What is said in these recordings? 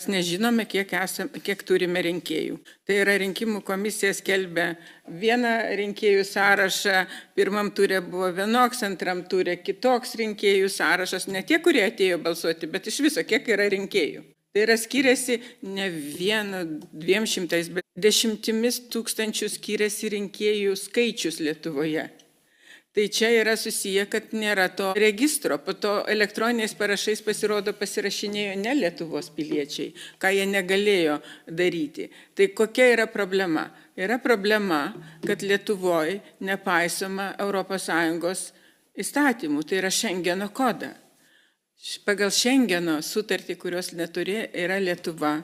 Nežinome, kiek turime rinkėjų. Tai yra rinkimų komisija skelbia vieną rinkėjų sąrašą, pirmam turė buvo vienoks, antram turė kitoks rinkėjų sąrašas, ne tie, kurie atėjo balsuoti, bet iš viso, kiek yra rinkėjų. Tai yra skiriasi ne 100-200, bet 10 tūkstančių skiriasi rinkėjų skaičius Lietuvoje. Tai čia yra susiję, kad nėra to registro, po to elektroniniais parašais pasirodo pasirašinėjo ne Lietuvos piliečiai, ką jie negalėjo daryti. Tai kokia yra problema? Yra problema, kad Lietuvoje nepaisoma ES įstatymų, tai yra Šengeno kodą. Pagal Šengeno sutartį, kurios neturi, yra Lietuva.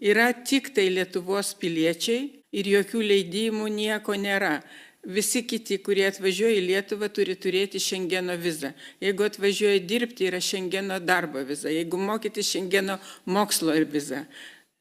Yra tik tai Lietuvos piliečiai ir jokių leidimų nieko nėra. Visi kiti, kurie atvažiuoja į Lietuvą, turi turėti Šengeno vizą. Jeigu atvažiuoja dirbti, yra Šengeno darbo viza. Jeigu mokyti Šengeno mokslo ir vizą.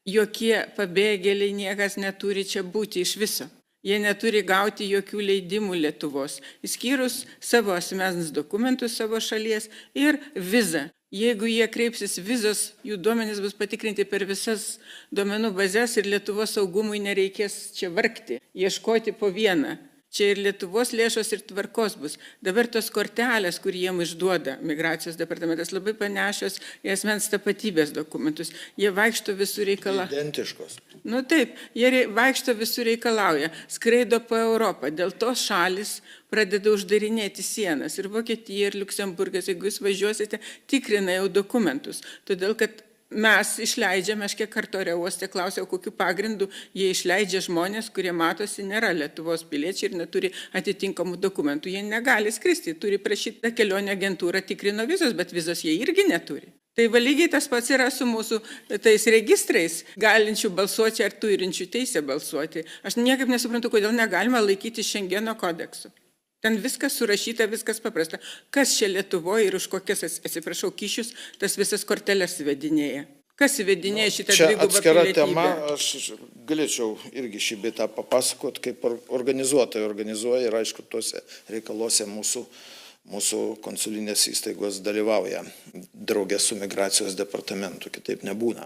Jokie pabėgėliai niekas neturi čia būti iš viso. Jie neturi gauti jokių leidimų Lietuvos, išskyrus savo asmens dokumentus savo šalies ir vizą. Jeigu jie kreipsis vizos, jų duomenys bus patikrinti per visas duomenų bazės ir Lietuvos saugumui nereikės čia vargti, ieškoti po vieną. Čia ir Lietuvos lėšos ir tvarkos bus. Dabar tos kortelės, kur jiem išduoda migracijos departamentas, labai panašios į asmens tapatybės dokumentus. Jie vaikšto visur reikalauja. Identiškos. Nu taip, jie vaikšto visur reikalauja. Skraido po Europą. Dėl to šalis pradeda uždarinėti sienas. Ir Vokietija, ir Liuksemburgas, jeigu jūs važiuosite, tikrina jau dokumentus. Todėl, kad mes išleidžiame, aš kiek kartų oro uoste klausiau, kokiu pagrindu jie išleidžia žmonės, kurie matosi nėra Lietuvos piliečiai ir neturi atitinkamų dokumentų. Jie negali skristi, turi prašyti kelionę agentūrą, tikrino vizos, bet vizos jie irgi neturi. Tai lygiai tas pats yra su mūsų tais registrais, galinčių balsuoti ar turinčių teisę balsuoti. Aš niekaip nesuprantu, kodėl negalima laikyti Šengeno kodeksu. Ten viskas surašyta, viskas paprasta. Kas čia Lietuvoje ir už kokias, atsiprašau, kyšius tas visas korteles įvedinėja? Kas įvedinėja šitą dvigubą pilietybę? Čia atskira tema, aš galėčiau irgi šį beitą papasakot, kaip organizuotojai organizuoja ir aišku, tuose reikaluose mūsų konsulinės įstaigos dalyvauja draugė su migracijos departamentu, kitaip nebūna.